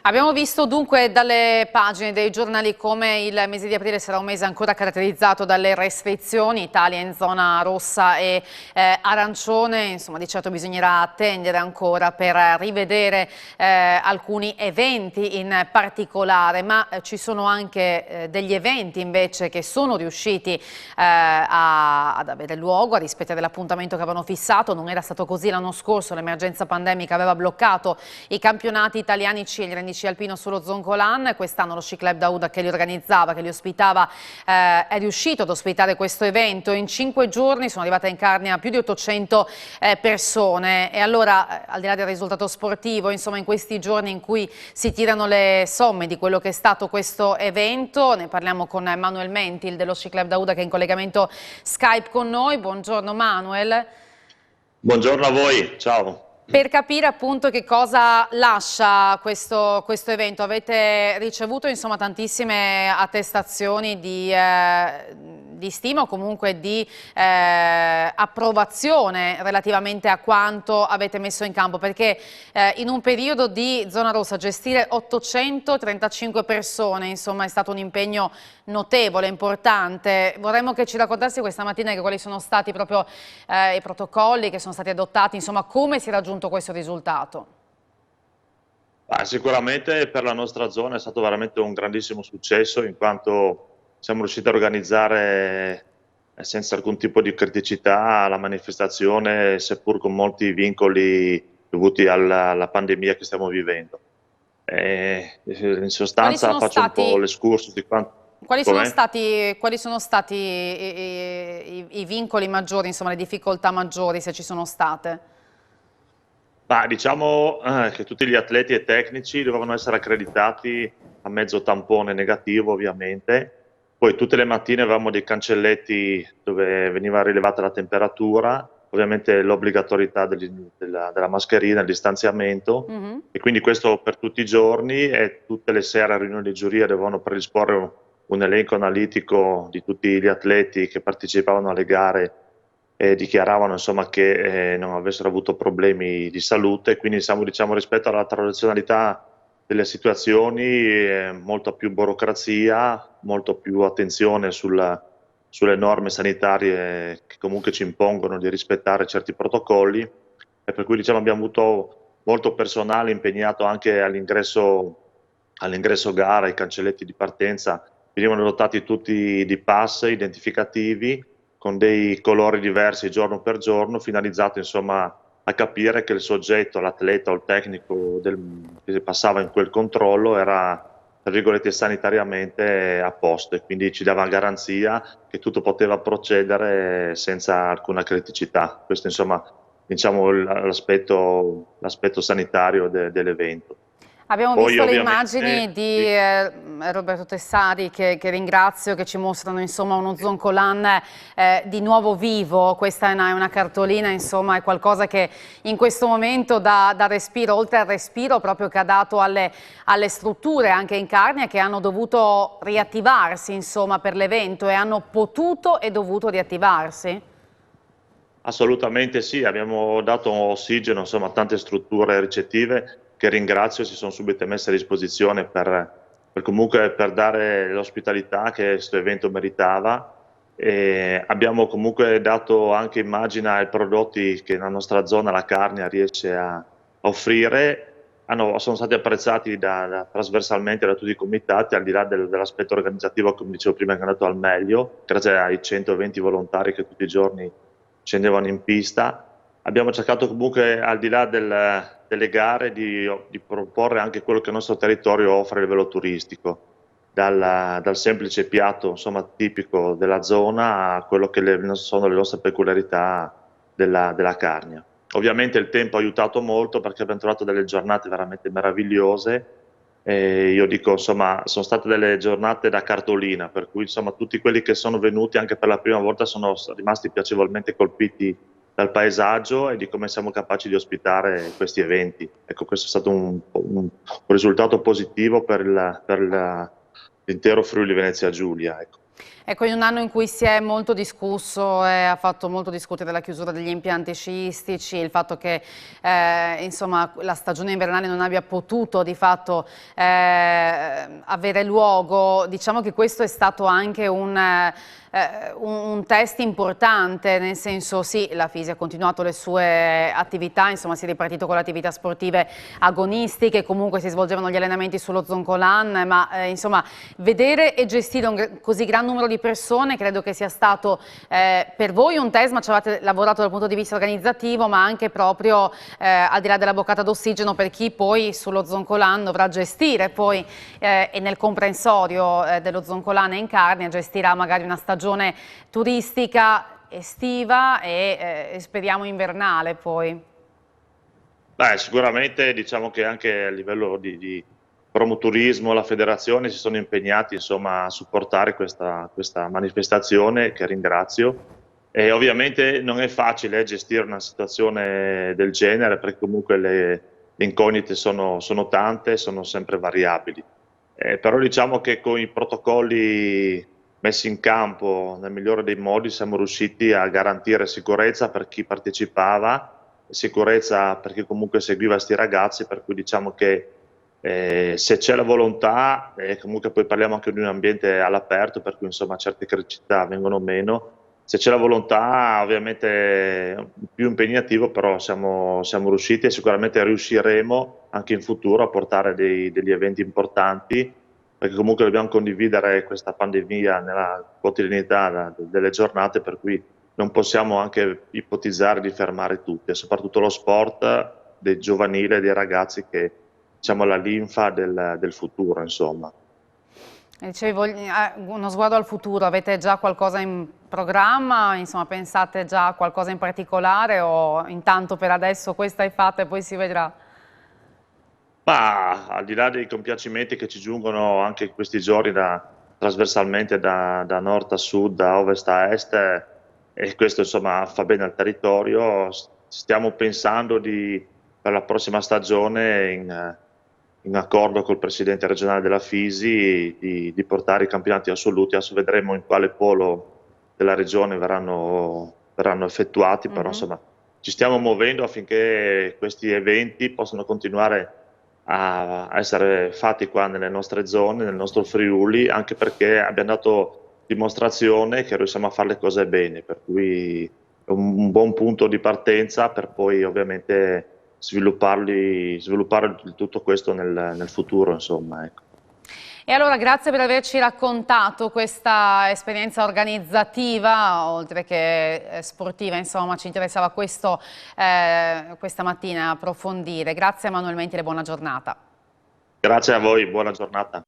Abbiamo visto dunque dalle pagine dei giornali come il mese di aprile sarà un mese ancora caratterizzato dalle restrizioni, Italia in zona rossa e arancione, insomma di certo bisognerà attendere ancora per rivedere alcuni eventi in particolare, ma ci sono anche degli eventi invece che sono riusciti ad avere luogo, a rispettare l'appuntamento che avevano fissato. Non era stato così l'anno scorso, l'emergenza pandemica aveva bloccato i campionati italiani sci e gli sci alpino sullo Zoncolan. Quest'anno lo Sci Club Dauda, che li organizzava, che li ospitava, è riuscito ad ospitare questo evento. In 5 giorni sono arrivate in Carnia più di 800 persone e allora, al di là del risultato sportivo, insomma in questi giorni in cui si tirano le somme di quello che è stato questo evento, ne parliamo con Manuel Mentil dello Sci Club Dauda, che è in collegamento Skype con noi. Buongiorno Manuel. Buongiorno a voi, ciao. Per capire appunto che cosa lascia questo evento, avete ricevuto insomma tantissime attestazioni di stima o comunque di approvazione relativamente a quanto avete messo in campo, perché in un periodo di zona rossa gestire 835 persone insomma è stato un impegno notevole, importante. Vorremmo che ci raccontassi questa mattina quali sono stati proprio i protocolli che sono stati adottati, insomma come si è raggiunto questo risultato. Sicuramente per la nostra zona è stato veramente un grandissimo successo, in quanto siamo riusciti a organizzare senza alcun tipo di criticità la manifestazione, seppur con molti vincoli dovuti alla pandemia che stiamo vivendo. In sostanza faccio un po' l'escursus di quanto... Quali sono stati i vincoli maggiori, insomma le difficoltà maggiori, se ci sono state? Diciamo che tutti gli atleti e tecnici dovevano essere accreditati a mezzo tampone negativo, ovviamente. Poi tutte le mattine avevamo dei cancelletti dove veniva rilevata la temperatura, ovviamente l'obbligatorietà della mascherina, il distanziamento, e quindi questo per tutti i giorni, e tutte le sere a riunioni di giuria dovevano predisporre un elenco analitico di tutti gli atleti che partecipavano alle gare e dichiaravano insomma che non avessero avuto problemi di salute. Quindi diciamo, rispetto alla tradizionalità delle situazioni, molta più burocrazia, molto più attenzione sulle norme sanitarie che comunque ci impongono di rispettare certi protocolli, e per cui diciamo, abbiamo avuto molto personale impegnato anche all'ingresso gara, ai cancelletti di partenza. Venivano dotati tutti di pass identificativi con dei colori diversi giorno per giorno, finalizzato insomma a capire che il soggetto, l'atleta o il tecnico che passava in quel controllo era, tra virgolette, sanitariamente a posto, e quindi ci dava garanzia che tutto poteva procedere senza alcuna criticità. Questo insomma diciamo l'aspetto sanitario dell'evento. Abbiamo visto le immagini di Roberto Tessari, che ringrazio, che ci mostrano insomma uno Zoncolan di nuovo vivo. Questa è una cartolina, insomma è qualcosa che in questo momento dà respiro, oltre al respiro proprio che ha dato alle strutture anche in Carnia, che hanno dovuto riattivarsi insomma per l'evento, e hanno potuto e dovuto riattivarsi. Assolutamente sì, abbiamo dato ossigeno insomma a tante strutture ricettive, che ringrazio, si sono subito messe a disposizione per dare l'ospitalità che questo evento meritava. E abbiamo comunque dato anche immagine ai prodotti che la nostra zona, la Carnia, riesce a offrire. Sono stati apprezzati trasversalmente da tutti i comitati, al di là dell'aspetto organizzativo, come dicevo prima, che è andato al meglio, grazie ai 120 volontari che tutti i giorni scendevano in pista. Abbiamo cercato comunque, al di là delle gare, di proporre anche quello che il nostro territorio offre a livello turistico, dal semplice piatto insomma, tipico della zona a quello che sono le nostre peculiarità della Carnia. Ovviamente il tempo ha aiutato molto, perché abbiamo trovato delle giornate veramente meravigliose. Io dico, insomma, sono state delle giornate da cartolina, per cui insomma tutti quelli che sono venuti anche per la prima volta sono rimasti piacevolmente colpiti dal paesaggio e di come siamo capaci di ospitare questi eventi. Ecco, questo è stato un risultato positivo per l'intero Friuli Venezia Giulia. Ecco. Ecco, in un anno in cui si è molto discusso e ha fatto molto discutere la chiusura degli impianti sciistici, il fatto che insomma, la stagione invernale non abbia potuto di fatto avere luogo, diciamo che questo è stato anche un test importante, nel senso sì, la FISI ha continuato le sue attività, insomma si è ripartito con le attività sportive agonistiche, comunque si svolgevano gli allenamenti sullo Zoncolan, ma insomma vedere e gestire un così gran numero di persone credo che sia stato per voi un test, ma ci avete lavorato dal punto di vista organizzativo, ma anche proprio al di là della boccata d'ossigeno per chi poi sullo Zoncolan dovrà gestire poi e nel comprensorio dello Zoncolan e in Carnia gestirà magari una stagione turistica estiva e speriamo invernale poi. Beh, sicuramente diciamo che anche a livello di promoturismo la federazione si sono impegnati insomma, a supportare questa manifestazione, che ringrazio. E ovviamente non è facile gestire una situazione del genere perché comunque le incognite sono tante, sono sempre variabili. Però diciamo che con i protocolli messi in campo nel migliore dei modi siamo riusciti a garantire sicurezza per chi partecipava, sicurezza per chi comunque seguiva sti ragazzi, per cui diciamo che se c'è la volontà, e comunque poi parliamo anche di un ambiente all'aperto, per cui insomma certe criticità vengono meno, se c'è la volontà ovviamente è più impegnativo, però siamo riusciti e sicuramente riusciremo anche in futuro a portare degli eventi importanti, perché comunque dobbiamo condividere questa pandemia nella quotidianità delle giornate, per cui non possiamo anche ipotizzare di fermare tutti, e soprattutto lo sport del giovanile, dei ragazzi che diciamo la linfa del futuro, insomma. Dicevi, uno sguardo al futuro, avete già qualcosa in programma? Insomma, pensate già a qualcosa in particolare o intanto per adesso questa è fatta e poi si vedrà? Ma al di là dei compiacimenti che ci giungono anche in questi giorni trasversalmente da nord a sud, da ovest a est, e questo insomma fa bene al territorio, stiamo pensando per la prossima stagione in accordo col presidente regionale della FISI di portare i campionati assoluti. Adesso vedremo in quale polo della regione verranno effettuati, però insomma ci stiamo muovendo affinché questi eventi possano continuare a essere fatti qua nelle nostre zone, nel nostro Friuli, anche perché abbiamo dato dimostrazione che riusciamo a fare le cose bene, per cui è un buon punto di partenza per poi ovviamente sviluppare tutto questo nel futuro, insomma, ecco. E allora grazie per averci raccontato questa esperienza organizzativa, oltre che sportiva, insomma ci interessava questo questa mattina approfondire. Grazie Emanuele Mentile, buona giornata. Grazie a voi, buona giornata.